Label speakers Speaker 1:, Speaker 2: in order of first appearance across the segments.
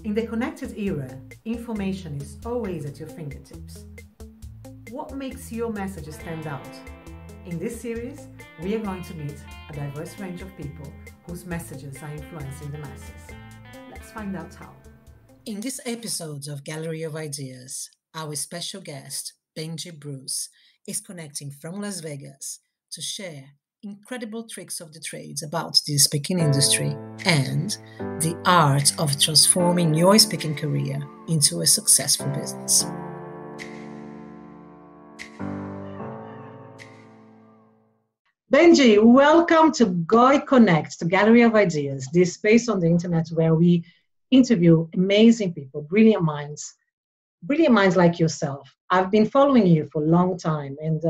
Speaker 1: In the connected era, information is always at your fingertips. What makes your message stand out? In this series, we are going to meet a diverse range of people whose messages are influencing the masses. Let's find out how. In this episode of Gallery of Ideas, our special guest, Benji Bruce, is connecting from Las Vegas to share incredible tricks of the trades about the speaking industry and the art of transforming your speaking career into a successful business. Benji, welcome to Goy Connect, the Gallery of Ideas, this space on the internet where we interview amazing people, brilliant minds like yourself. I've been following you for a long time, and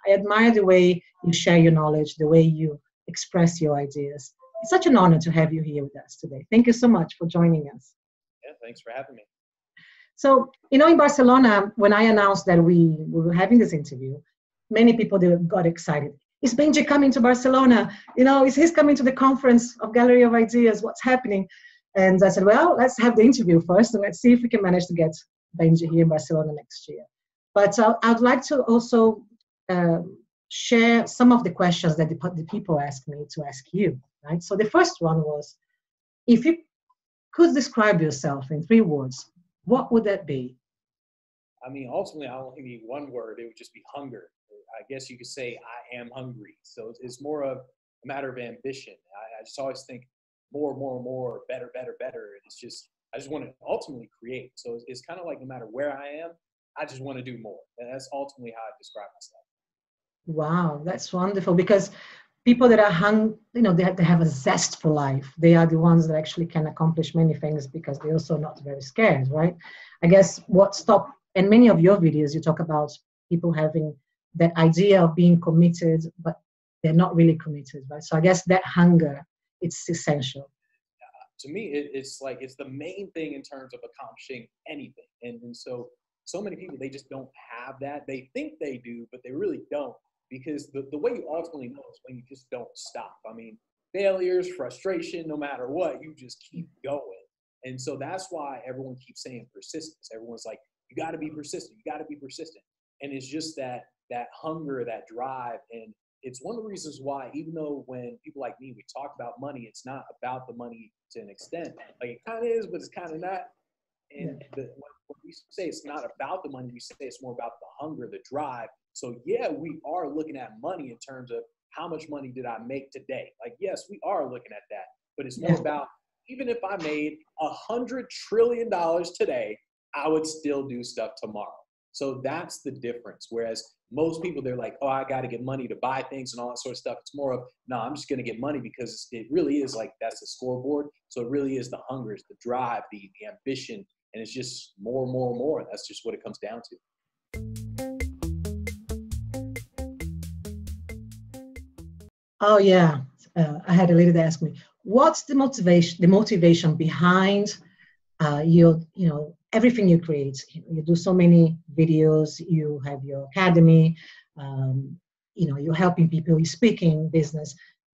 Speaker 1: I admire the way you share your knowledge, the way you express your ideas. It's such an honor to have you here with us today. Thank you so much for joining us.
Speaker 2: Yeah, thanks for having me.
Speaker 1: So, in Barcelona, when I announced that we were having this interview, many people got excited. Is Benji coming to Barcelona? Is he coming to the conference of Gallery of Ideas? What's happening? And I said, well, let's have the interview first, and let's see if we can manage to get Benji here in Barcelona next year. But I'd like to also share some of the questions that the people asked me to ask you, right? So the first one was, if you could describe yourself in 3 words, what would that be?
Speaker 2: I mean, ultimately, I don't need one word. It would just be hunger. I guess you could say I am hungry. So it's more of a matter of ambition. I just always think more, better. It's just, I just want to ultimately create. So it's kind of like no matter where I am, I just want to do more. And that's ultimately how I describe myself.
Speaker 1: Wow, that's wonderful, because people that are they have a zest for life. They are the ones that actually can accomplish many things because they're also not very scared, right? I guess and many of your videos, you talk about people having that idea of being committed, but they're not really committed, right? So I guess that hunger, it's essential.
Speaker 2: To me, it's the main thing in terms of accomplishing anything. And so many people, they just don't have that. They think they do, but they really don't, because the way you ultimately know is when you just don't stop. I mean, failures, frustration, no matter what, you just keep going. And so that's why everyone keeps saying persistence. Everyone's like, you got to be persistent. You got to be persistent. And it's just that hunger, that drive. And it's one of the reasons why, even though when people like me, we talk about money, it's not about the money to an extent. Like, it kind of is, but it's kind of not. And when we say it's not about the money, we say it's more about the hunger, the drive. So yeah, we are looking at money in terms of how much money did I make today? Like, yes, we are looking at that, but it's more about, even if I made $100 trillion today, I would still do stuff tomorrow. So that's the difference. Whereas most people, they're like, oh, I got to get money to buy things and all that sort of stuff. It's more of, no, I'm just going to get money because it really is like, that's the scoreboard. So it really is the hunger, it's the drive, the ambition, and it's just more. That's just what it comes down to.
Speaker 1: Oh yeah, I had a lady that asked me, what's the motivation behind everything you create? You do so many videos, you have your academy, you're helping people, you're speaking business.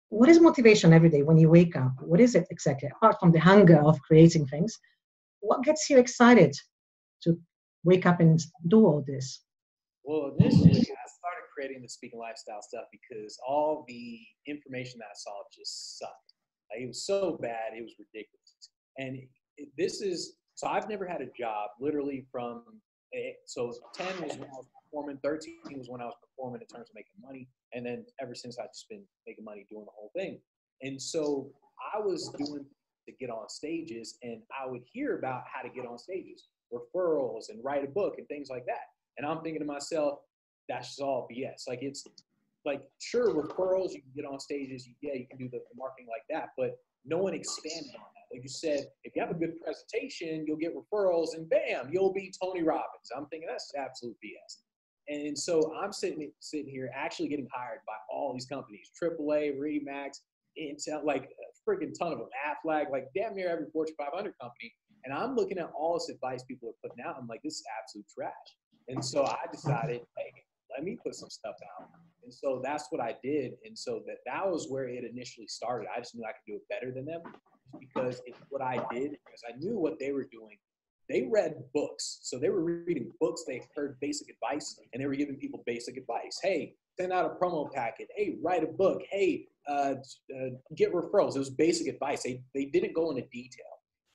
Speaker 1: What is motivation every day when you wake up? What is it exactly? Apart from the hunger of creating things, what gets you excited to wake up and do all this?
Speaker 2: Well, initially, I started creating the speaking lifestyle stuff because all the information that I saw just sucked. Like, it was so bad, it was ridiculous. And so I've never had a job literally from, so 10 was when I was performing, 13 was when I was performing in terms of making money. And then ever since, I've just been making money doing the whole thing. And so I was doing to get on stages, and I would hear about how to get on stages, referrals and write a book and things like that. And I'm thinking to myself, that's just all BS. Like, it's like, sure, referrals, you can get on stages. You can do the marketing like that, but no one expanded on that. Like you said, if you have a good presentation, you'll get referrals and bam, you'll be Tony Robbins. I'm thinking that's absolute BS. And so I'm sitting here actually getting hired by all these companies, AAA, Remax, Intel, like a freaking ton of them, Aflac, like damn near every Fortune 500 company. And I'm looking at all this advice people are putting out. I'm like, this is absolute trash. And so I decided, hey, let me put some stuff out. And so that's what I did. And so that was where it initially started. I just knew I could do it better than them. because it's what I did, because I knew what they were doing. They read books. So they were reading books. They heard basic advice, and they were giving people basic advice. Hey, send out a promo packet. Hey, write a book. Hey, get referrals. It was basic advice. They didn't go into detail.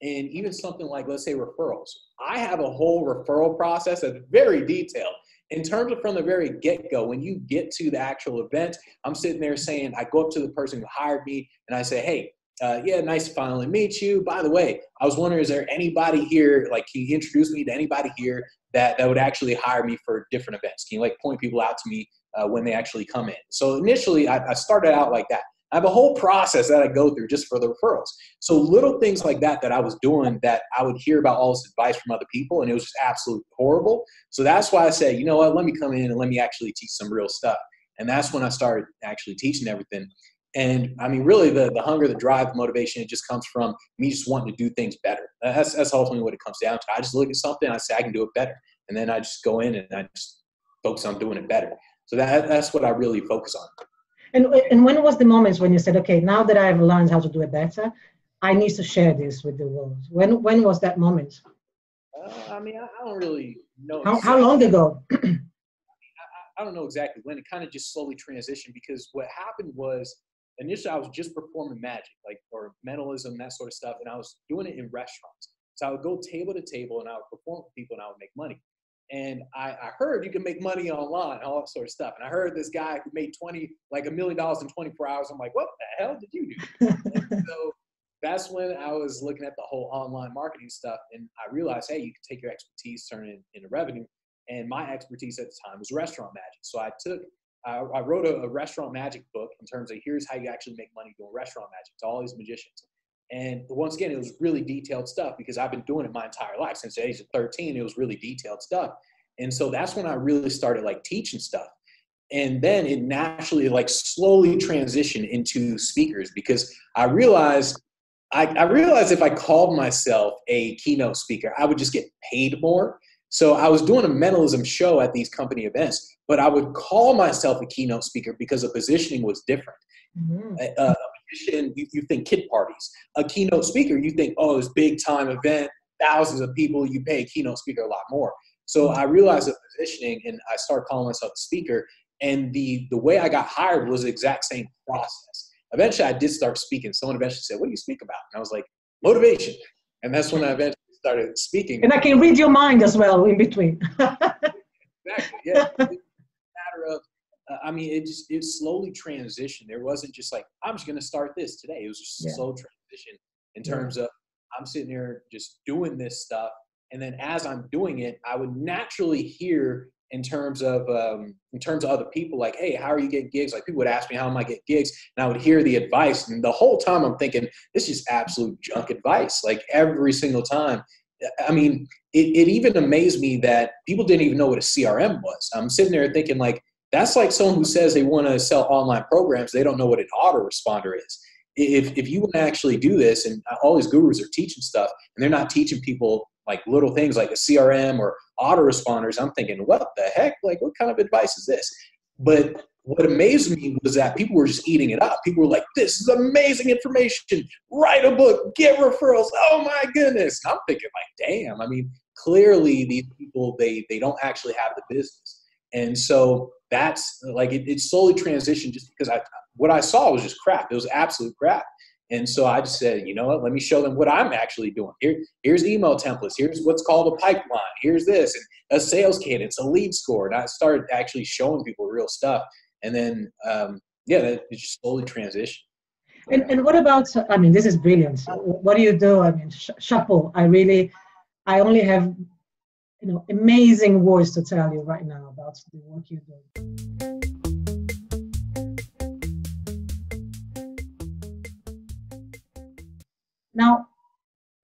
Speaker 2: And even something like, let's say, referrals. I have a whole referral process that's very detailed. In terms of from the very get-go, when you get to the actual event, I'm sitting there saying, I go up to the person who hired me, and I say, hey, yeah, nice to finally meet you. By the way, I was wondering, is there anybody here, like, can you introduce me to anybody here that would actually hire me for different events? Can you, like, point people out to me when they actually come in? So initially, I started out like that. I have a whole process that I go through just for the referrals. So little things like that I was doing, that I would hear about all this advice from other people, and it was just absolutely horrible. So that's why I said, you know what, let me come in and let me actually teach some real stuff. And that's when I started actually teaching everything. And I mean, really the hunger, the drive, the motivation, it just comes from me just wanting to do things better. That's ultimately what it comes down to. I just look at something, I say I can do it better. And then I just go in and I just focus on doing it better. So that's what I really focus on.
Speaker 3: And when was the moment when you said, okay, now that I've learned how to do it better, I need to share this with the world? When was that moment?
Speaker 2: I mean, I don't really know.
Speaker 3: How long ago?
Speaker 2: I don't know exactly when. It kind of just slowly transitioned, because what happened was initially I was just performing magic, like, or mentalism, that sort of stuff. And I was doing it in restaurants. So I would go table to table and I would perform for people and I would make money. And I heard you can make money online, all that sort of stuff. And I heard this guy who made $1 million in 24 hours. I'm like, what the hell did you do? And so that's when I was looking at the whole online marketing stuff. And I realized, hey, you can take your expertise, turn it into revenue. And my expertise at the time was restaurant magic. So I wrote a restaurant magic book in terms of here's how you actually make money doing restaurant magic to all these magicians. And once again, it was really detailed stuff, because I've been doing it my entire life. Since the age of 13, it was really detailed stuff. And so that's when I really started like teaching stuff. And then it naturally like slowly transitioned into speakers, because I realized if I called myself a keynote speaker, I would just get paid more. So I was doing a mentalism show at these company events, but I would call myself a keynote speaker because the positioning was different. Mm-hmm. A magician, you think kid parties. A keynote speaker, you think, oh, it's big time event, thousands of people, you pay a keynote speaker a lot more. So I realized the positioning, and I started calling myself a speaker. And the way I got hired was the exact same process. Eventually, I did start speaking. Someone eventually said, what do you speak about? And I was like, motivation. And that's when I eventually started speaking.
Speaker 3: And I can read your mind as well in between.
Speaker 2: Exactly, yeah. It's a matter of, I mean, it slowly transitioned. There wasn't just like, I'm just going to start this today. It was just a slow transition in terms of I'm sitting there just doing this stuff. And then as I'm doing it, I would naturally hear in terms of other people, like, hey, how are you getting gigs? Like, people would ask me, how am I getting gigs? And I would hear the advice. And the whole time I'm thinking, this is absolute junk advice. Like, every single time. I mean, it even amazed me that people didn't even know what a CRM was. I'm sitting there thinking, like, that's like someone who says they want to sell online programs. They don't know what an autoresponder is. If you want to actually do this, and all these gurus are teaching stuff, and they're not teaching people like little things like a CRM or autoresponders, I'm thinking, what the heck? Like, what kind of advice is this? But what amazed me was that people were just eating it up. People were like, this is amazing information. Write a book, get referrals. Oh my goodness. And I'm thinking, like, damn, I mean, clearly these people, they don't actually have the business. And so that's like, it slowly transitioned just because what I saw was just crap. It was absolute crap. And so I just said, you know what, let me show them what I'm actually doing. Here's email templates. Here's what's called a pipeline. Here's this, and a sales cadence, a lead score. And I started actually showing people real stuff. And then, it just slowly transitioned.
Speaker 3: And what about, I mean, this is brilliant. What do you do? I mean, chapeau. I only have, amazing words to tell you right now about the work you're doing. Now,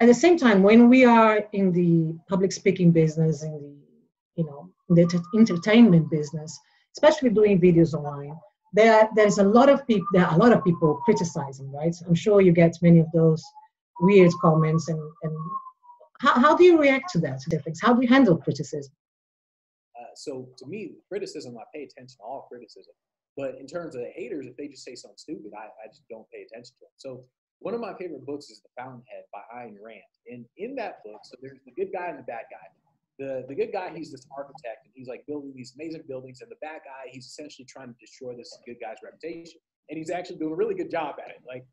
Speaker 3: at the same time, when we are in the public speaking business, in the entertainment business, especially doing videos online, there's a lot of people criticizing, right? I'm sure you get many of those weird comments. And how do you react to that? How do you handle criticism?
Speaker 2: So to me, criticism, I pay attention to all criticism. But in terms of the haters, if they just say something stupid, I just don't pay attention to them. So one of my favorite books is The Fountainhead by Ayn Rand. And in that book, so there's the good guy and the bad guy. The good guy, he's this architect, and he's like building these amazing buildings. And the bad guy, he's essentially trying to destroy this good guy's reputation. And he's actually doing a really good job at it. Like,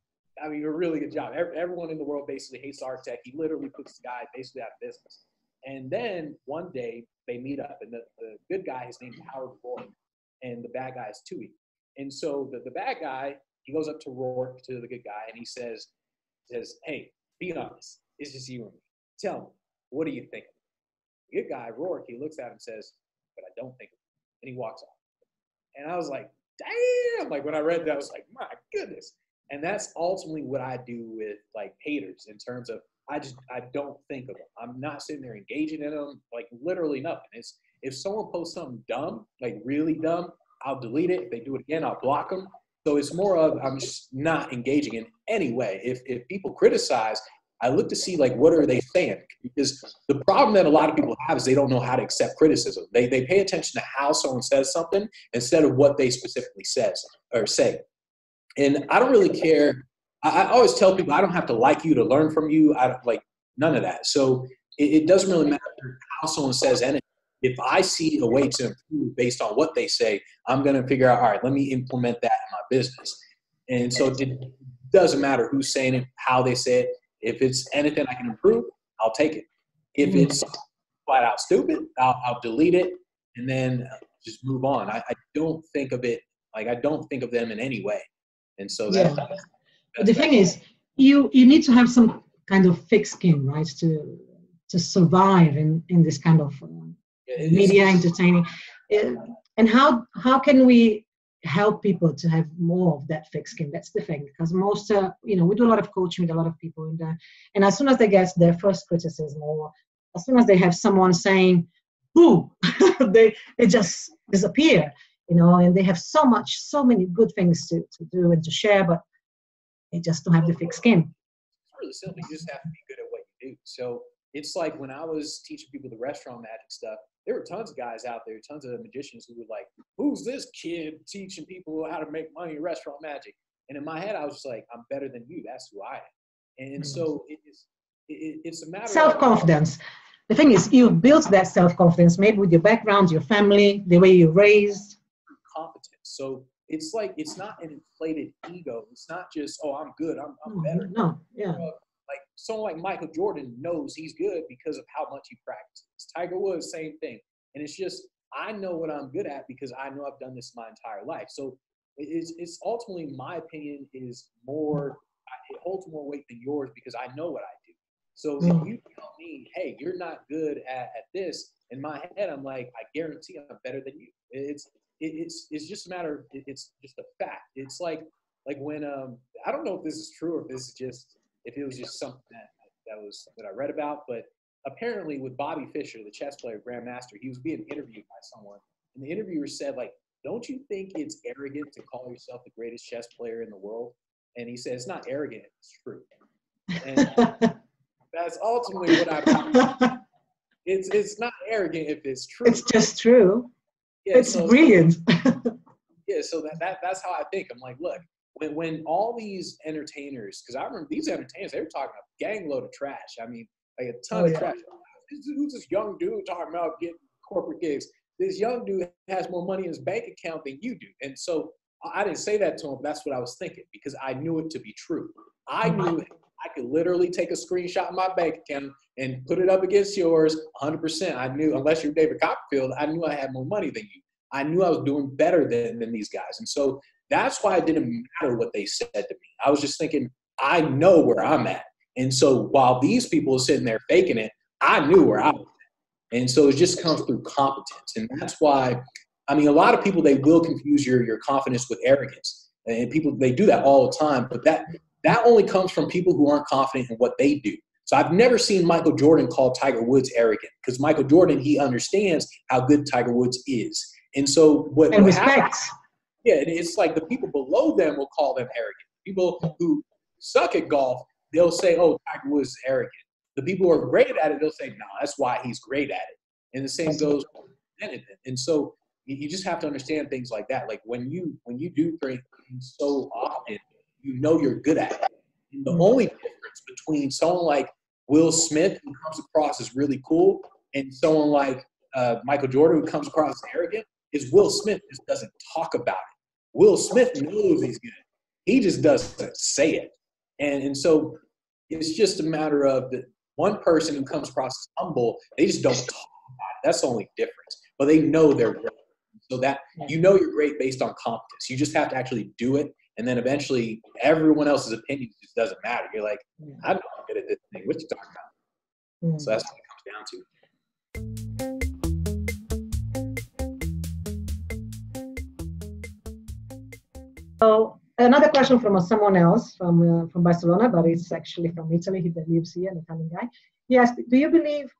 Speaker 2: I mean, a really good job. Everyone in the world basically hates the architect. He literally puts the guy basically out of business. And then one day they meet up, and the good guy, his name's Howard Rourke, and the bad guy is Tui. And so the bad guy, he goes up to Rourke, to the good guy, and he says, hey, be honest. It's just you and me. Tell me, what do you think? The good guy, Rourke, he looks at him and says, but I don't think of it. And he walks off. And I was like, damn. Like when I read that, I was like, my goodness. And that's ultimately what I do with like haters in terms of, I don't think of them. I'm not sitting there engaging in them, like literally nothing. It's if someone posts something dumb, like really dumb, I'll delete it. If they do it again, I'll block them. So it's more of, I'm just not engaging in any way. If people criticize, I look to see like, what are they saying? Because the problem that a lot of people have is they don't know how to accept criticism. They pay attention to how someone says something instead of what they specifically says or say. And I don't really care. I always tell people I don't have to like you to learn from you. I don't like none of that. So it doesn't really matter how someone says anything. If I see a way to improve based on what they say, I'm going to figure out, all right, let me implement that in my business. And so it doesn't matter who's saying it, how they say it. If it's anything I can improve, I'll take it. If it's flat out stupid, I'll delete it and then just move on. I don't think of it, like I don't think of them in any way. And so that's
Speaker 3: the thing is, you need to have some kind of thick skin, right, to survive in this kind of media entertaining. And how can we help people to have more of that thick skin? That's the thing, because most we do a lot of coaching with a lot of people and as soon as they get their first criticism, or as soon as they have someone saying boo, they just disappear, and they have so many good things to do and to share, but they just don't have the thick skin.
Speaker 2: It's really simple. You just have to be good at what you do. So it's like when I was teaching people the restaurant magic stuff, there were tons of guys out there, tons of magicians who were like, who's this kid teaching people how to make money in restaurant magic? And in my head, I was just like, I'm better than you. That's who I am. And so it's a matter of
Speaker 3: self-confidence. The thing is, you built that self-confidence maybe with your background, your family, the way you're raised.
Speaker 2: Competence. So it's like, it's not an inflated ego. It's not just, oh, I'm good. I'm better.
Speaker 3: No, yeah.
Speaker 2: Like someone like Michael Jordan knows he's good because of how much he practices. Tiger Woods, same thing. And it's just, I know what I'm good at because I know I've done this my entire life. So it's ultimately, my opinion is more, it holds more weight than yours because I know what I do. So if you tell me, hey, you're not good at this, in my head, I'm like, I guarantee I'm better than you. It's just a matter of, it's just a fact. It's like when, I don't know if this is true or if this is just, if it was just something that I read about, but apparently with Bobby Fischer, the chess player, grandmaster, he was being interviewed by someone, and the interviewer said, like, don't you think it's arrogant to call yourself the greatest chess player in the world? And he said, it's not arrogant, it's true. And that's ultimately what I it's not arrogant if it's true.
Speaker 3: It's just true.
Speaker 2: Yeah,
Speaker 3: it's brilliant.
Speaker 2: Yeah, so that's how I think. I'm like, look, when all these entertainers, because I remember these entertainers, they were talking a gang load of trash. I mean, like a ton of trash. Who's this young dude talking about getting corporate gigs? This young dude has more money in his bank account than you do. And so I didn't say that to him. That's what I was thinking because I knew it to be true. I knew I could literally take a screenshot of my bank account and put it up against yours 100%. I knew, unless you're David Copperfield, I knew I had more money than you. I knew I was doing better than these guys. And so that's why it didn't matter what they said to me. I was just thinking, I know where I'm at. And so while these people are sitting there faking it, I knew where I was at. And so it just comes through competence. And that's why, I mean, a lot of people, they will confuse your confidence with arrogance. And people, they do that all the time. But that only comes from people who aren't confident in what they do. So I've never seen Michael Jordan call Tiger Woods arrogant because Michael Jordan, he understands how good Tiger Woods is. And so what happens, it's like the people below them will call them arrogant. People who suck at golf, they'll say, oh, Tiger Woods is arrogant. The people who are great at it, they'll say, no, that's why he's great at it. And the same goes for anything. And so you just have to understand things like that. Like when you do things so often, you know you're good at it. And the only difference between someone like Will Smith, who comes across as really cool, and someone like Michael Jordan, who comes across as arrogant, is Will Smith just doesn't talk about it. Will Smith knows he's good. He just doesn't say it. And so it's just a matter of the one person who comes across as humble, they just don't talk about it. That's the only difference. But they know they're great. So that you know you're great based on competence. You just have to actually do it. And then eventually everyone else's opinion just doesn't matter. You're like, I'm not good at this thing. What you talking about? So that's what it comes down to.
Speaker 3: So another question from someone else from Barcelona, but it's actually from Italy. He lives here, an Italian guy. He asked, do you believe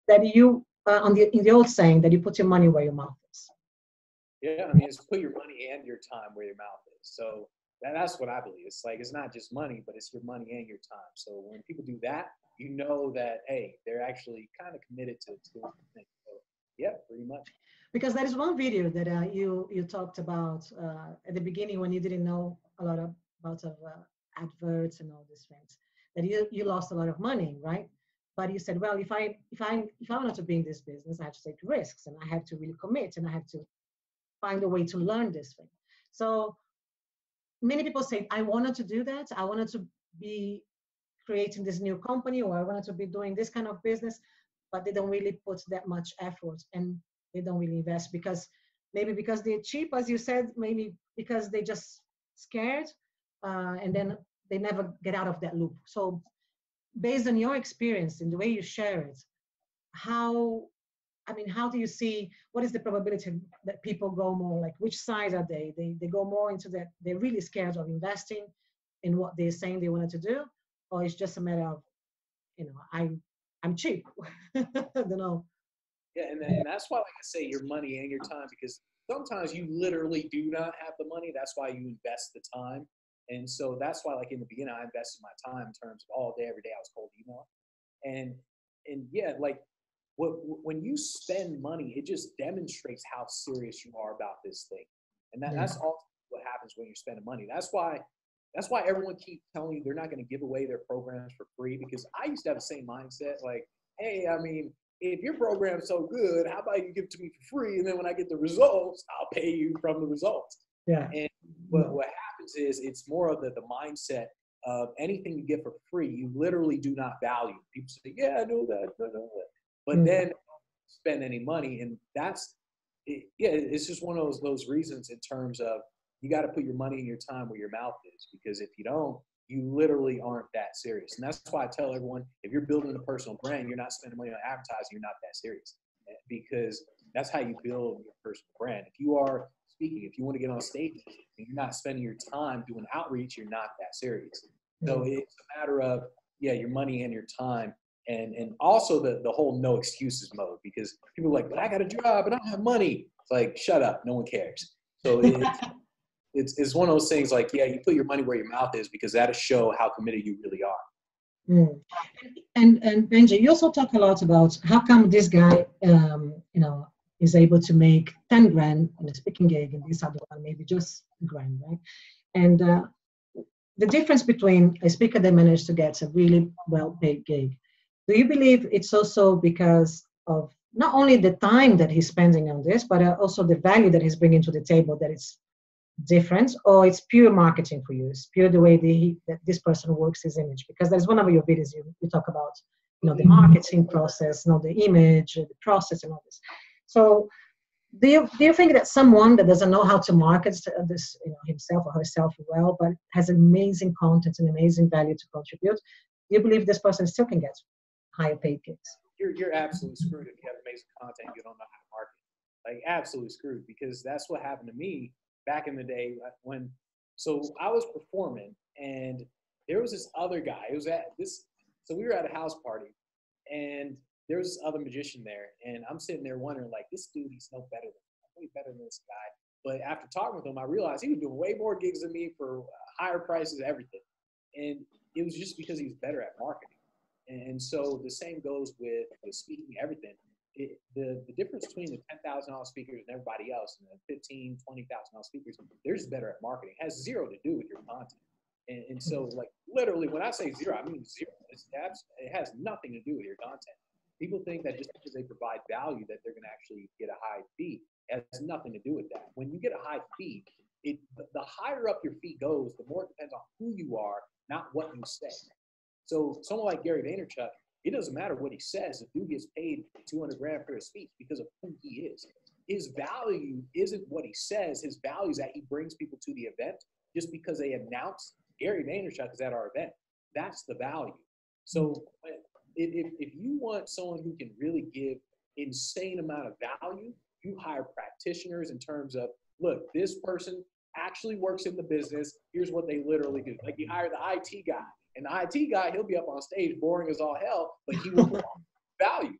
Speaker 3: that you, in the old saying, that you put your money where your mouth is?
Speaker 2: Yeah, I mean, it's put your money and your time where your mouth is. So that's what I believe. It's like, it's not just money, but it's your money and your time. So when people do that, you know that, hey, they're actually kind of committed to doing the thing. So yeah, pretty much.
Speaker 3: Because there is one video that you talked about at the beginning when you didn't know a lot about adverts and all these things, that you lost a lot of money, right? But you said, well, if I wanted to be in this business, I have to take risks and I have to really commit and I have to find a way to learn this thing. So many people say, I wanted to do that. I wanted to be creating this new company, or I wanted to be doing this kind of business, but they don't really put that much effort and they don't really invest because they're cheap, as you said, maybe because they just scared and then they never get out of that loop. So based on your experience and the way you share it, how do you see, what is the probability that people go more, like which side are they? They go more into that, they're really scared of investing in what they're saying they wanted to do, or it's just a matter of, I'm cheap. I don't know.
Speaker 2: Yeah, and that's why, like I say, your money and your time, because sometimes you literally do not have the money. That's why you invest the time. And so that's why, like in the beginning, I invested my time in terms of all day, every day I was cold email. And yeah, like when you spend money, it just demonstrates how serious you are about this thing. And that's all what happens when you're spending money. That's why everyone keeps telling you they're not going to give away their programs for free, because I used to have the same mindset. Like, hey, I mean, if your program's so good, how about you give it to me for free? And then when I get the results, I'll pay you from the results.
Speaker 3: Yeah.
Speaker 2: And what happens is it's more of the mindset of anything you get for free, you literally do not value. People say, yeah, I know that. But then spend any money. And it's just one of those reasons in terms of you got to put your money and your time where your mouth is, because if you don't, you literally aren't that serious. And that's why I tell everyone, if you're building a personal brand, you're not spending money on advertising, you're not that serious, because that's how you build your personal brand. If you are speaking, if you want to get on stage and you're not spending your time doing outreach, you're not that serious. So it's a matter of, your money and your time. And also the whole no excuses mode, because people are like, but I got a job and I don't have money. It's like, shut up. No one cares. So it's one of those things like, you put your money where your mouth is, because that'll show how committed you really are.
Speaker 3: And Benji, you also talk a lot about how come this guy, is able to make 10 grand in a speaking gig, and this other one maybe just a grand, right? And the difference between a speaker that managed to get a really well-paid gig, do you believe it's also because of not only the time that he's spending on this, but also the value that he's bringing to the table, that it's different, or it's pure marketing for you? It's pure the way that this person works his image? Because there's one of your videos you talk about, the marketing process, the image, the process, and all this. So do you think that someone that doesn't know how to market this, himself or herself well, but has amazing content and amazing value to contribute, do you believe this person still can get higher paid gigs?
Speaker 2: You're absolutely screwed if you have amazing content, you don't know how to market. Like, absolutely screwed, because that's what happened to me back in the day so I was performing, and there was this other guy. So we were at a house party, and there was this other magician there, and I'm sitting there wondering, like, this dude, he's no better way better than this guy. But after talking with him, I realized he was doing way more gigs than me for higher prices, everything. And it was just because he was better at marketing. And so the same goes with speaking, everything. The difference between the $10,000 speakers and everybody else, and the $15,000, $20,000 speakers, they're just better at marketing. It has zero to do with your content. And so, like, literally, when I say zero, I mean zero. It has nothing to do with your content. People think that just because they provide value that they're going to actually get a high fee. It has nothing to do with that. When you get a high fee, the higher up your fee goes, the more it depends on who you are, not what you say. So someone like Gary Vaynerchuk, it doesn't matter what he says. The dude gets paid 200 grand for his speech because of who he is. His value isn't what he says. His value is that he brings people to the event just because they announce Gary Vaynerchuk is at our event. That's the value. So if you want someone who can really give insane amount of value, you hire practitioners in terms of, look, this person actually works in the business. Here's what they literally do. Like, you hire the IT guy, and the IT guy, he'll be up on stage boring as all hell, but he will provide value.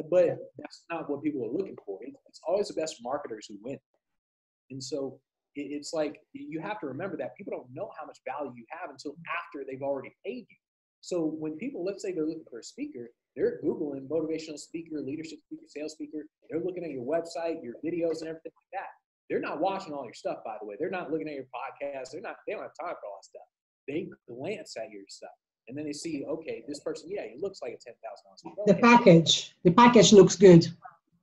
Speaker 2: But that's not what people are looking for. It's always the best marketers who win. And so it's like, you have to remember that people don't know how much value you have until after they've already paid you. So when people, let's say they're looking for a speaker, they're Googling motivational speaker, leadership speaker, sales speaker. They're looking at your website, your videos and everything like that. They're not watching all your stuff, by the way. They're not looking at your podcast. They don't have time for all that stuff. They glance at your stuff. And then they see, okay, this person, yeah, he looks like a $10,000 speaker. Okay.
Speaker 3: The package looks good.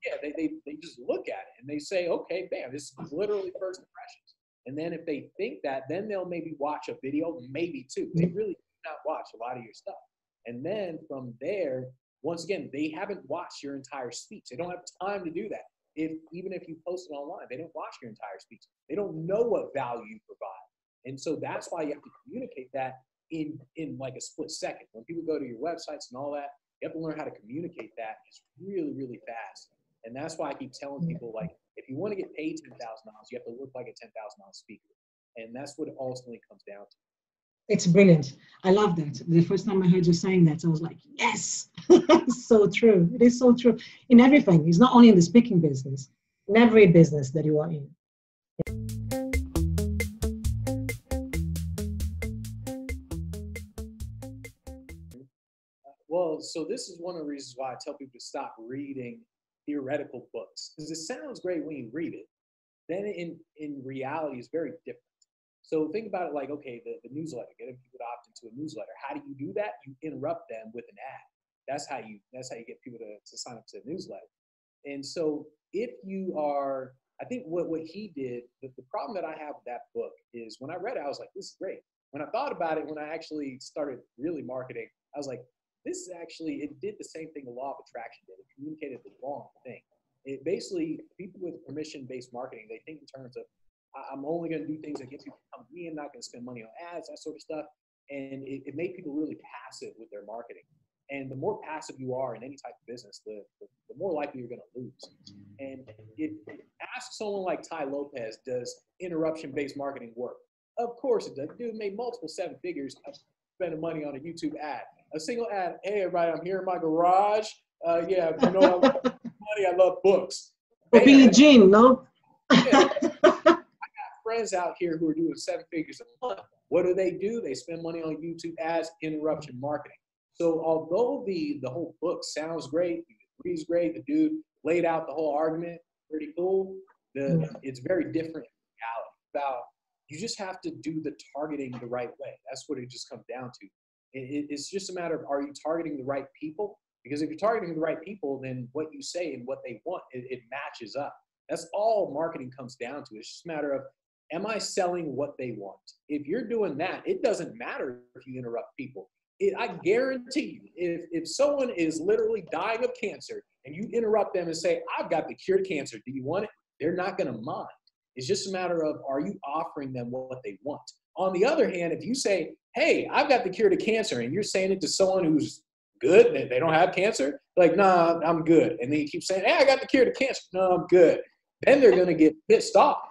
Speaker 2: Yeah, they just look at it and they say, okay, bam, this is literally first impressions. And then if they think that, then they'll maybe watch a video, maybe two. They really do not watch a lot of your stuff. And then from there, once again, they haven't watched your entire speech. They don't have time to do that. Even if you post it online, they don't watch your entire speech. They don't know what value you provide. And so that's why you have to communicate that in like a split second. When people go to your websites and all that, you have to learn how to communicate that. It's really, really fast. And that's why I keep telling people, like, if you want to get paid $10,000, you have to look like a $10,000 speaker. And that's what it ultimately comes down to.
Speaker 3: It's brilliant. I love that. The first time I heard you saying that, I was like, yes, it's so true. It is so true. In everything. It's not only in the speaking business, in every business that you are in.
Speaker 2: Well, so this is one of the reasons why I tell people to stop reading theoretical books, because it sounds great when you read it. Then in reality, it's very different. So think about it like, okay, the newsletter, getting people to opt into a newsletter. How do you do that? You interrupt them with an ad. That's how you get people to sign up to a newsletter. And so if you are, I think what he did, the problem that I have with that book is when I read it, I was like, this is great. When I thought about it, when I actually started really marketing, I was like, this is actually, it did the same thing the law of attraction did. It communicated the wrong thing. It basically, people with permission-based marketing, they think in terms of, I'm only going to do things that get people to come to me. I'm not going to spend money on ads, that sort of stuff. And it made people really passive with their marketing. And the more passive you are in any type of business, the more likely you're going to lose. And ask someone like Ty Lopez, does interruption-based marketing work? Of course it does. Dude made multiple seven figures spending money on a YouTube ad. A single ad, hey, everybody, I'm here in my garage. Yeah, you know, I love money, I love books.
Speaker 3: Or Billie Jean, no?
Speaker 2: Yeah. Friends out here who are doing seven figures a month. What do? They spend money on YouTube ads, interruption marketing. So although the whole book sounds great, reads great, the dude laid out the whole argument, pretty cool. It's very different in reality. You just have to do the targeting the right way. That's what it just comes down to. It's just a matter of, are you targeting the right people? Because if you're targeting the right people, then what you say and what they want, it matches up. That's all marketing comes down to. It's just a matter of, am I selling what they want? If you're doing that, it doesn't matter if you interrupt people. I guarantee you, if someone is literally dying of cancer and you interrupt them and say, I've got the cure to cancer, do you want it? They're not going to mind. It's just a matter of, are you offering them what they want? On the other hand, if you say, hey, I've got the cure to cancer, and you're saying it to someone who's good, they don't have cancer, like, nah, I'm good. And then you keep saying, hey, I got the cure to cancer. No, I'm good. Then they're going to get pissed off.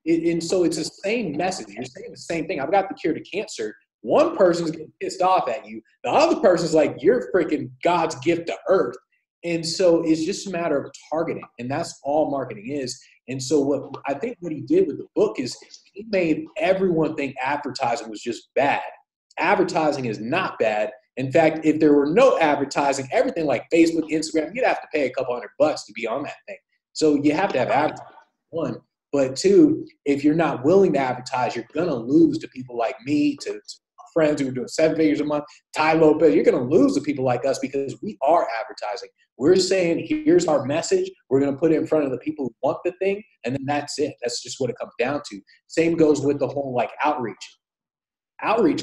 Speaker 2: And so it's the same message. You're saying the same thing. I've got the cure to cancer. One person's getting pissed off at you. The other person's like, you're freaking God's gift to earth. And so it's just a matter of targeting. And that's all marketing is. And so what he did with the book is he made everyone think advertising was just bad. Advertising is not bad. In fact, if there were no advertising, everything like Facebook, Instagram, you'd have to pay a couple $100 to be on that thing. So you have to have advertising, one. But two, if you're not willing to advertise, you're going to lose to people like me, to friends who are doing 7 figures a month, Ty Lopez. You're going to lose the people like us because we are advertising. We're saying, here's our message. We're going to put it in front of the people who want the thing. And then that's it. That's just what it comes down to. Same goes with the whole like outreach.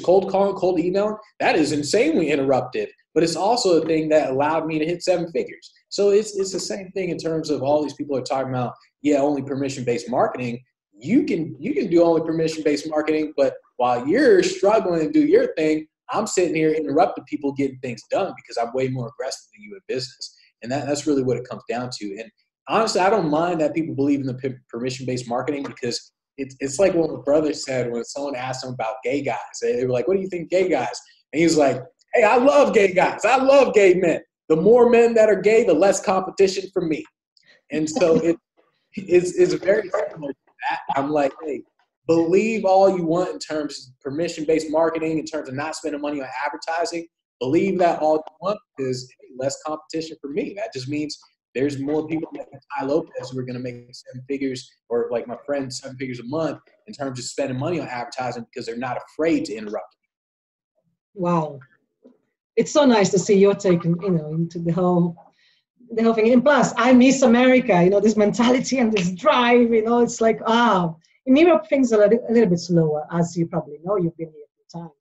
Speaker 2: Cold calling, cold emailing, that is insanely interruptive. But it's also a thing that allowed me to hit 7 figures. So it's the same thing in terms of all these people are talking about, yeah, only permission-based marketing. You can do only permission-based marketing, but while you're struggling to do your thing, I'm sitting here interrupting people getting things done because I'm way more aggressive than you in business. And that's really what it comes down to. And honestly, I don't mind that people believe in the permission-based marketing because it's like what my brother said when someone asked him about gay guys. They were like, what do you think gay guys? And he was like, hey, I love gay guys. I love gay men. The more men that are gay, the less competition for me. And so it's very similar to that. I'm like, hey, believe all you want in terms of permission-based marketing, in terms of not spending money on advertising. Believe that all you want because less competition for me. That just means there's more people like Ty Lopez who are going to make 7 figures, or like my friend, 7 figures a month in terms of spending money on advertising because they're not afraid to interrupt.
Speaker 3: Wow. It's so nice to see your take, into the whole thing. And plus, I miss America, this mentality and this drive, it's like, in Europe, things are a little bit slower, as you probably know. You've been here a few times.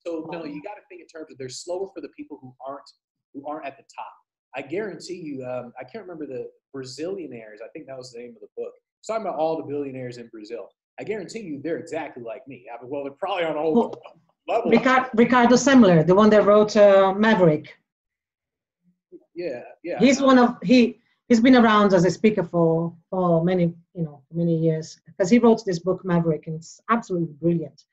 Speaker 2: So no, you got to think in terms of they're slower for the people who aren't at the top. I guarantee you, I can't remember the Brazilianaires. I think that was the name of the book. It's talking about all the billionaires in Brazil. I guarantee you they're exactly like me. Well, they're probably on a whole level.
Speaker 3: Ricardo Semler, the one that wrote Maverick.
Speaker 2: Yeah.
Speaker 3: He's been around as a speaker for many years because he wrote this book Maverick, and it's absolutely brilliant.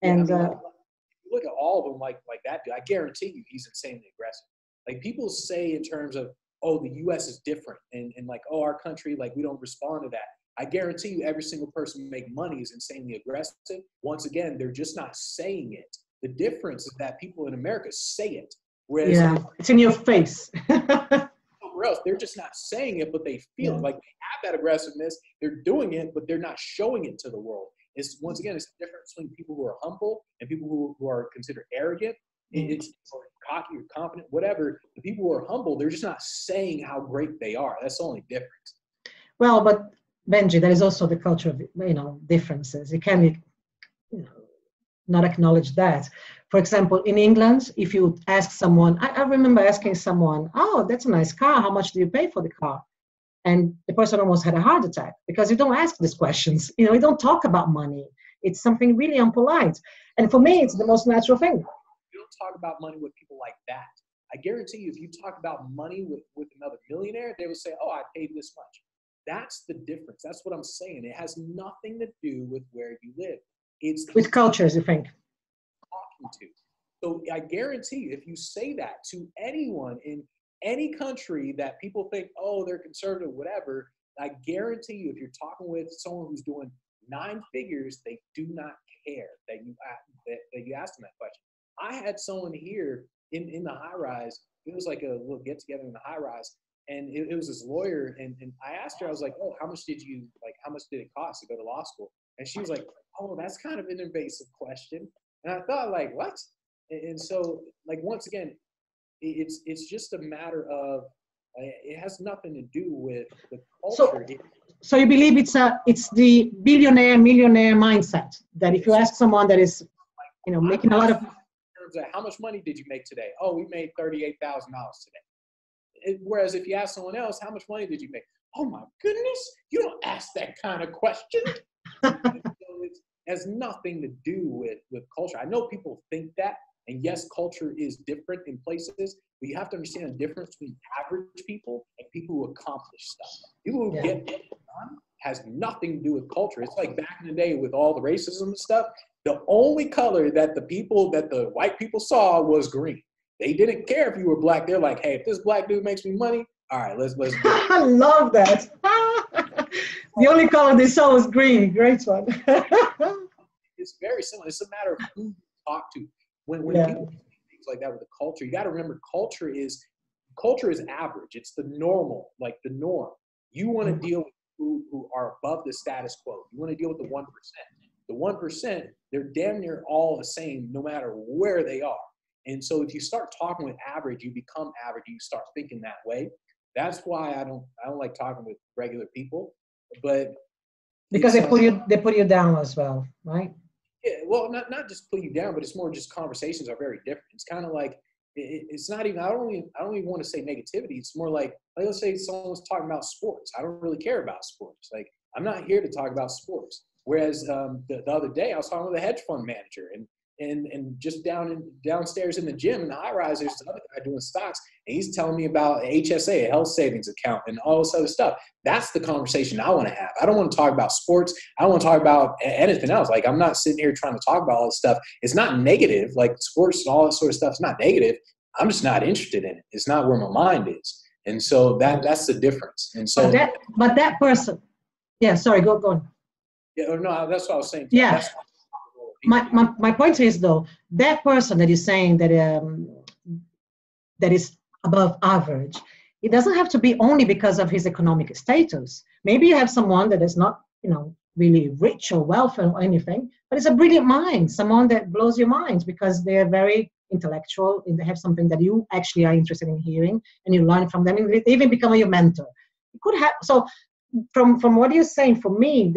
Speaker 3: And
Speaker 2: look at all of them like that dude. I guarantee you he's insanely aggressive. Like people say in terms of, oh, the US is different and like, oh, our country, like we don't respond to that. I guarantee you every single person who makes money is insanely aggressive. Once again, they're just not saying it. The difference is that people in America say it. Whereas
Speaker 3: it's in your face.
Speaker 2: somewhere else, they're just not saying it, but they feel it. Like they have that aggressiveness, they're doing it, but they're not showing it to the world. Once again, it's the difference between people who are humble and people who are considered arrogant. It's or cocky or confident, whatever. The people who are humble, they're just not saying how great they are. That's the only difference.
Speaker 3: Well, but Benji, there is also the culture of differences. You can not acknowledge that. For example, in England, if you ask someone, I remember asking someone, "Oh, that's a nice car. How much do you pay for the car?" And the person almost had a heart attack because you don't ask these questions. You don't talk about money. It's something really impolite. And for me, it's the most natural thing.
Speaker 2: You don't talk about money with people like that. I guarantee you, if you talk about money with another millionaire, they will say, "Oh, I paid this much." That's the difference. That's what I'm saying. It has nothing to do with where you live. It's
Speaker 3: with cultures, you think.
Speaker 2: Talking to. So I guarantee you, if you say that to anyone in any country that people think, oh, they're conservative, whatever, I guarantee you, if you're talking with someone who's doing 9 figures, they do not care that you asked them that question. I had someone here in the high rise. It was like a little get together in the high rise. And it was this lawyer, and I asked her, I was like, oh, how much did it cost to go to law school? And she was like, oh, that's kind of an invasive question. And I thought, like, what? And so, like, once again, it's just a matter of, it has nothing to do with the culture.
Speaker 3: So you believe it's the billionaire, millionaire mindset, that if you ask someone that is, making a lot of...
Speaker 2: How much money did you make today? Oh, we made $38,000 today. Whereas if you ask someone else, how much money did you make? Oh my goodness, you don't ask that kind of question. So it has nothing to do with culture. I know people think that, and yes, culture is different in places, but you have to understand the difference between average people and people who accomplish stuff. People who get it done has nothing to do with culture. It's like back in the day with all the racism and stuff, the only color that the white people saw was green. They didn't care if you were black. They're like, hey, if this black dude makes me money, all right, let's do it.
Speaker 3: I love that. The only color they saw was green. Great one.
Speaker 2: It's very similar. It's a matter of who you talk to. When people do things like that with the culture, you got to remember culture is average. It's the normal, like the norm. You want to deal with who are above the status quo. You want to deal with the 1%. The 1%, they're damn near all the same no matter where they are. And so if you start talking with average, you become average, you start thinking that way. That's why I don't like talking with regular people, but
Speaker 3: because they put you down as well, right?
Speaker 2: Yeah, well, not just put you down, but it's more just conversations are very different. It's kind of like it's not even. I don't even want to say negativity. It's more like let's say someone's talking about sports. I don't really care about sports. Like I'm not here to talk about sports. Whereas the other day I was talking with a hedge fund manager, and just downstairs in the gym in the high rise, there's another guy doing stocks, and he's telling me about HSA, a health savings account, and all this other stuff. That's the conversation I want to have. I don't want to talk about sports. I don't want to talk about anything else. Like I'm not sitting here trying to talk about all this stuff. It's not negative, like sports and all that sort of stuff. It's not negative. I'm just not interested in it. It's not where my mind is, and so that's the difference. And so,
Speaker 3: but that person, yeah. Sorry, go on.
Speaker 2: Yeah, no, that's what I was saying.
Speaker 3: Yeah.
Speaker 2: That's
Speaker 3: my point is though, that person that is saying that that is above average, it doesn't have to be only because of his economic status. Maybe you have someone that is not, really rich or wealthy or anything, but it's a brilliant mind, someone that blows your mind because they're very intellectual and they have something that you actually are interested in hearing, and you learn from them, and they even become your mentor. You could have, so from what you're saying, for me,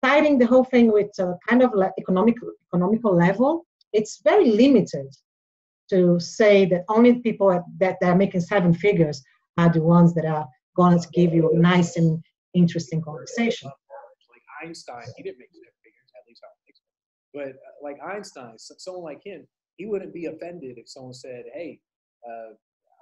Speaker 3: tying the whole thing with kind of like economical level, it's very limited to say that only people that are making 7 figures are the ones that are going to give you a nice and interesting conversation.
Speaker 2: Like Einstein, he didn't make 7 figures, at least I don't think so. But like Einstein, someone like him, he wouldn't be offended if someone said, hey, I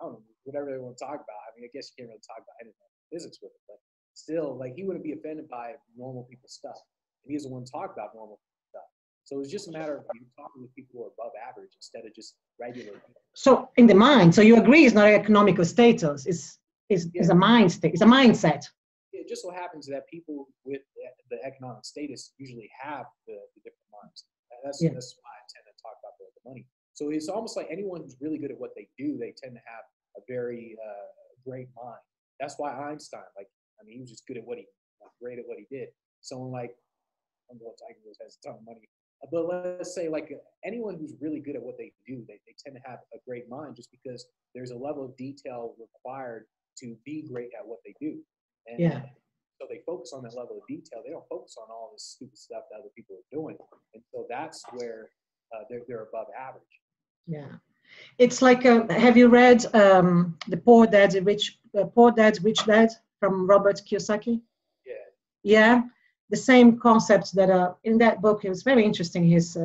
Speaker 2: don't know, whatever they want to talk about. I mean, I guess you can't really talk about anything physics with it, but still, like, he wouldn't be offended by normal people's stuff. And he doesn't want to talk about normal stuff. So it's just a matter of you talking with people who are above average instead of just regular people.
Speaker 3: So in the mind, so you agree it's not an economical status, it's a mind state, it's a mindset.
Speaker 2: It just so happens that people with the economic status usually have the different minds. That's why I tend to talk about the money. So it's almost like anyone who's really good at what they do, they tend to have a very great mind. That's why Einstein, he was just good at great at what he did. Someone like, I don't know what Tiger Woods has a ton of money, but let's say like anyone who's really good at what they do, they tend to have a great mind just because there's a level of detail required to be great at what they do. And so they focus on that level of detail. They don't focus on all this stupid stuff that other people are doing. And so that's where they're above average.
Speaker 3: Yeah. It's like, have you read the Poor Dad's Rich Dad from Robert Kiyosaki?
Speaker 2: Yeah.
Speaker 3: Yeah. The same concepts that are in that book. It was very interesting, his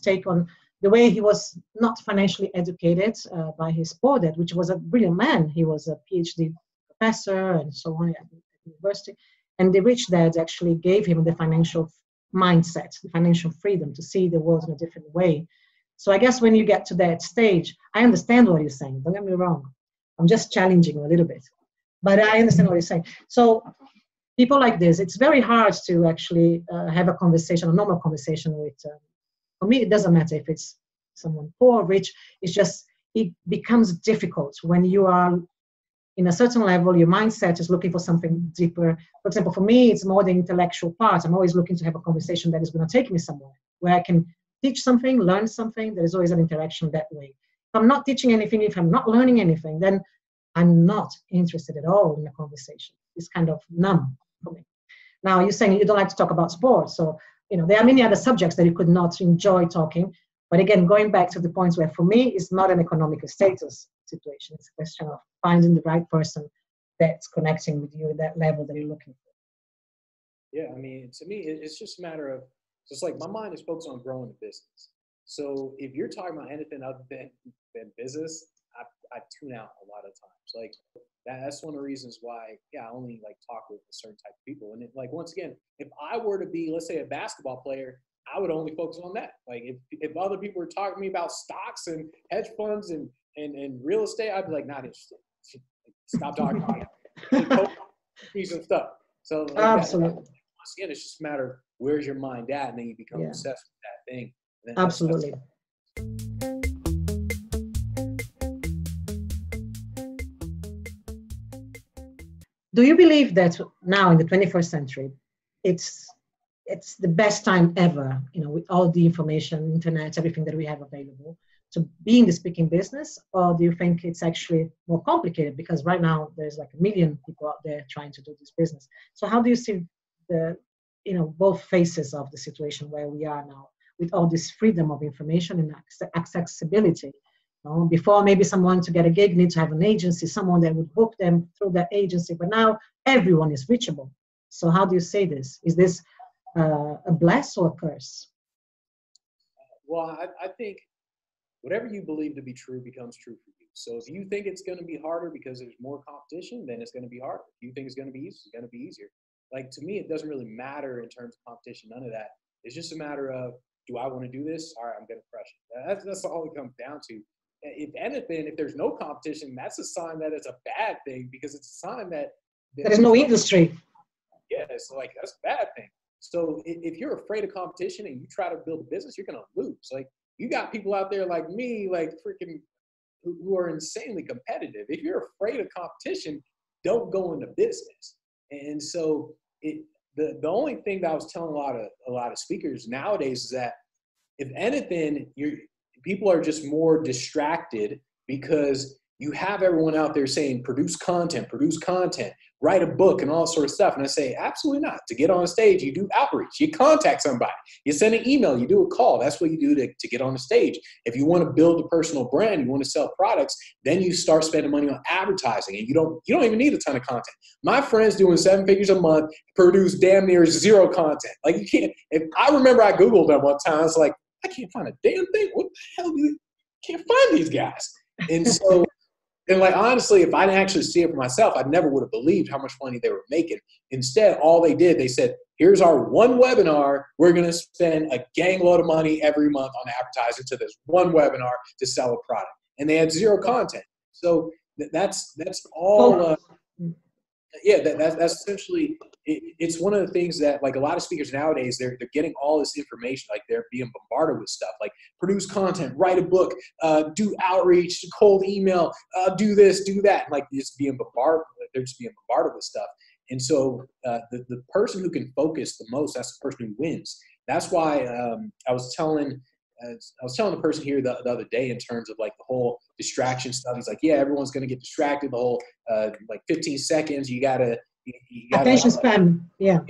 Speaker 3: take on the way he was not financially educated by his poor dad, which was a brilliant man. He was a PhD professor and so on at the university. And the rich dad actually gave him the financial mindset, the financial freedom to see the world in a different way. So I guess when you get to that stage, I understand what you're saying. Don't get me wrong. I'm just challenging a little bit. But I understand what you're saying. So people like this, it's very hard to actually have a conversation, a normal conversation with, for me, it doesn't matter if it's someone poor or rich. It's just, it becomes difficult when you are in a certain level, your mindset is looking for something deeper. For example, for me, it's more the intellectual part. I'm always looking to have a conversation that is going to take me somewhere, where I can teach something, learn something. There is always an interaction that way. If I'm not teaching anything, if I'm not learning anything, then I'm not interested at all in a conversation. It's kind of numb for me. Now, you're saying you don't like to talk about sports. So, there are many other subjects that you could not enjoy talking. But again, going back to the points where for me, it's not an economic status situation. It's a question of finding the right person that's connecting with you at that level that you're looking for.
Speaker 2: Yeah, to me, it's just a matter of, just like my mind is focused on growing the business. So if you're talking about anything other than business, I tune out a lot of times. Like that's one of the reasons why, I only talk with a certain type of people. And once again, if I were to be, let's say, a basketball player, I would only focus on that. Like if other people were talking to me about stocks and hedge funds and real estate, I'd be like, not interested. Stop talking about it. And stuff. So
Speaker 3: absolutely.
Speaker 2: Once again, it's just a matter of where's your mind at, and then you become obsessed with that thing.
Speaker 3: Absolutely. Do you believe that now in the 21st century, it's it's the best time ever, you know, with all the information, internet, everything that we have available to be in the speaking business? Or do you think it's actually more complicated? Because right now there's like 1 million people out there trying to do this business. So how do you see the, you know, both faces of the situation where we are now with all this freedom of information and accessibility? You know, before, maybe someone to get a gig needs to have an agency, someone that would book them through that agency, but now everyone is reachable. So how do you say this? Is this a bless or a curse?
Speaker 2: Well, I think whatever you believe to be true becomes true for you. So if you think it's going to be harder because there's more competition, then it's going to be harder. If you think it's going to be easy, it's going to be easier. Like, to me, it doesn't really matter in terms of competition, none of that. It's just a matter of, do I want to do this? All right, I'm going to crush it. That's all it comes down to. If anything, if there's no competition, that's a sign that it's a bad thing, because it's a sign that
Speaker 3: there's no industry.
Speaker 2: Yeah, it's like, that's a bad thing. So if you're afraid of competition and you try to build a business, you're going to lose. Like, you got people out there like me, like freaking, who are insanely competitive. If you're afraid of competition, don't go into business. And so the only thing that I was telling a lot of speakers nowadays is that, if anything, people are just more distracted, because you have everyone out there saying, produce content, write a book, and all sort of stuff. And I say, absolutely not. To get on a stage, you do outreach. You contact somebody. You send an email. You do a call. That's what you do to get on the stage. If you want to build a personal brand, you want to sell products, then you start spending money on advertising. And you don't even need a ton of content. My friends doing 7 figures a month produce damn near 0 content. Like, you can't. If I remember, I Googled them one time. I was like, I can't find a damn thing. What the hell can't find these guys? And so, and like, honestly, if I didn't actually see it for myself, I never would have believed how much money they were making. Instead, all they did, they said, here's our one webinar. We're going to spend a gang load of money every month on advertising to this one webinar to sell a product. And they had 0 content. So that's all. That's essentially, it's one of the things that, like, a lot of speakers nowadays, they're getting all this information, like, they're being bombarded with stuff, like, produce content, write a book, do outreach, cold email, do this, do that. And, like, they're just being bombarded with stuff. And so the person who can focus the most, that's the person who wins. That's why I was telling the person here the other day, in terms of, like, the whole distraction stuff. He's like, yeah, everyone's going to get distracted. The whole, like, 15 seconds, you gotta
Speaker 3: attention span. Yeah.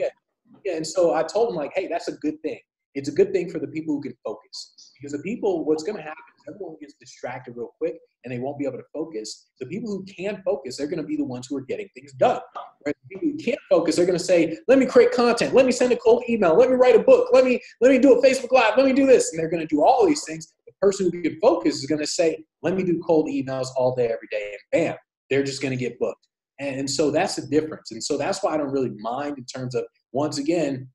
Speaker 2: And so I told him, like, hey, that's a good thing. It's a good thing for the people who can focus, because what's going to happen is everyone gets distracted real quick and they won't be able to focus. The people who can focus, they're going to be the ones who are getting things done. Right? The people who can't focus, they're going to say, let me create content. Let me send a cold email. Let me write a book. Let me do a Facebook Live. Let me do this. And they're going to do all these things. The person who can focus is going to say, let me do cold emails all day, every day. And bam, they're just going to get booked. And so that's the difference. And so that's why I don't really mind, in terms of, once again,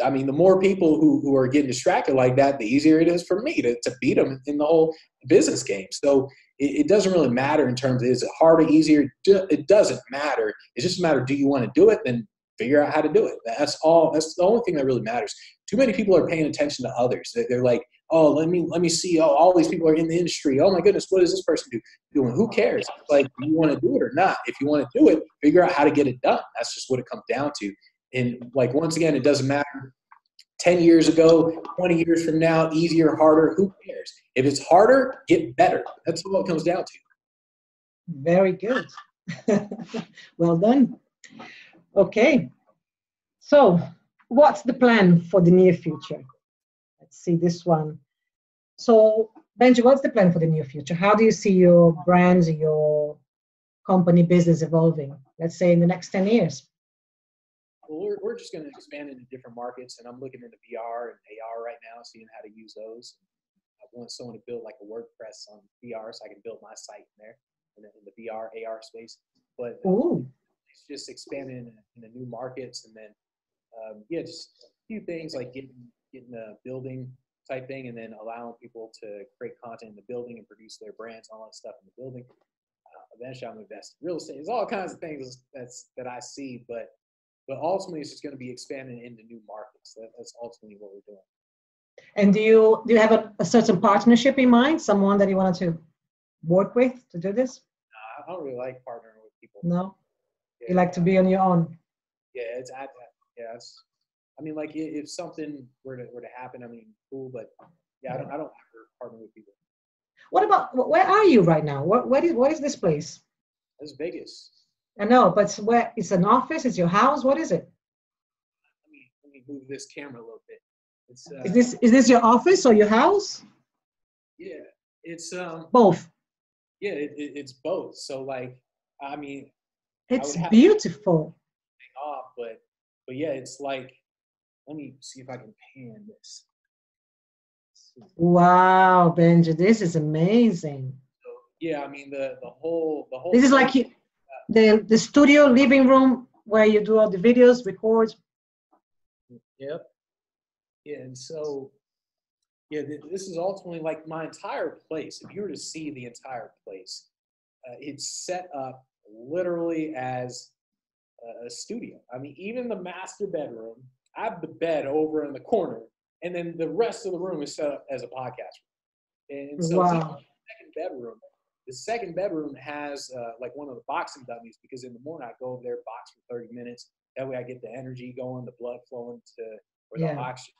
Speaker 2: I mean, the more people who are getting distracted like that, the easier it is for me to beat them in the whole business game. So it doesn't really matter in terms of, is it harder, easier? It doesn't matter. It's just a matter of, do you want to do it? Then figure out how to do it. That's all. That's the only thing that really matters. Too many people are paying attention to others. They're like, oh, let me see. Oh, all these people are in the industry. Oh my goodness, what is this person doing? Who cares? Like, do you want to do it or not? If you want to do it, figure out how to get it done. That's just what it comes down to. And, like, once again, it doesn't matter 10 years ago, 20 years from now, easier, harder, who cares? If it's harder, get better. That's what it comes down to.
Speaker 3: Very good. Well done. Okay. So what's the plan for the near future? Let's see this one. So, Benji, what's the plan for the near future? How do you see your brand, your company business evolving, let's say, in the next 10 years?
Speaker 2: Well, we're just going to expand into different markets, and I'm looking into VR and AR right now, seeing how to use those. I want someone to build, like, a WordPress on VR, so I can build my site in there, in the VR, AR space. But it's just expanding into new markets, and then, just a few things, like getting a building type thing, and then allowing people to create content in the building and produce their brands, all that stuff in the building. Eventually, I'm investing in real estate. There's all kinds of things that I see, but ultimately, it's just going to be expanding into new markets. That's ultimately what we're doing. And
Speaker 3: do you have a certain partnership in mind? Someone that you wanted to work with to do this?
Speaker 2: I don't really like partnering with people.
Speaker 3: No, you like to be on your own.
Speaker 2: Yeah, I mean, like if something were to happen, I mean, cool, but yeah, I don't ever partner with people.
Speaker 3: What about, where are you right now? What is this place?
Speaker 2: It's Vegas.
Speaker 3: I know, but where, it's an office, it's your house, what is it?
Speaker 2: Let me move this camera a little bit. It's
Speaker 3: Is this your office or your house?
Speaker 2: yeah, it's
Speaker 3: Both.
Speaker 2: yeah, it's both. So like, I mean,
Speaker 3: It's beautiful.
Speaker 2: off, but yeah, it's like, let me see if I can pan this.
Speaker 3: Wow, Benji, this is amazing.
Speaker 2: So, yeah, I mean the whole.
Speaker 3: This is like the studio living room where you do all the videos, record.
Speaker 2: Yep. Yeah, and so yeah, this is ultimately like my entire place. If you were to see the entire place, it's set up literally as a studio. I mean, even the master bedroom, I have the bed over in the corner, and then the rest of the room is set up as a podcast room. And so
Speaker 3: wow.
Speaker 2: the second bedroom has like one of the boxing dummies, because in the morning I go over there, box for 30 minutes. That way I get the energy going, the blood flowing to the oxygen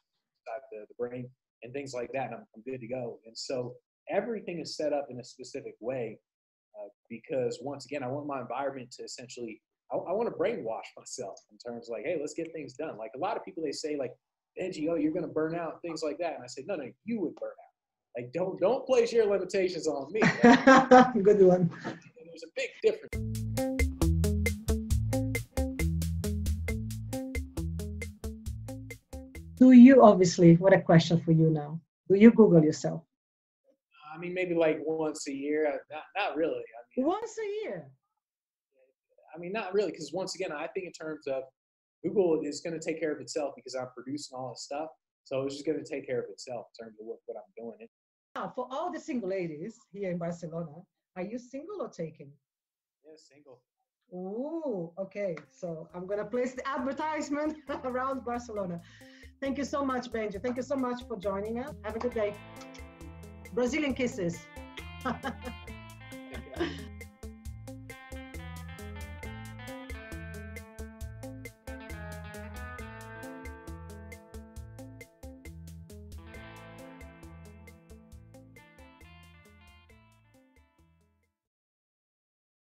Speaker 2: inside the brain and things like that. And I'm good to go. And so everything is set up in a specific way because once again, I want my environment to essentially, I want to brainwash myself in terms of like, hey, let's get things done. Like a lot of people, they say like, Benji, oh, you're going to burn out, things like that. And I say, no, you would burn out. Like, don't place your limitations on me. Like,
Speaker 3: good one.
Speaker 2: There's a big difference.
Speaker 3: Do you, obviously, what a question for you now. Do you Google yourself?
Speaker 2: I mean, maybe like once a year. Not really. I mean,
Speaker 3: once a year?
Speaker 2: I mean, not really, because once again, I think in terms of Google is going to take care of itself because I'm producing all this stuff. So it's just going to take care of itself in terms of what I'm doing.
Speaker 3: Now, for all the single ladies here in Barcelona, are you single or taken?
Speaker 2: Yeah, single.
Speaker 3: Oh, okay. So I'm going to place the advertisement around Barcelona. Thank you so much, Benji. Thank you so much for joining us. Have a good day. Brazilian kisses.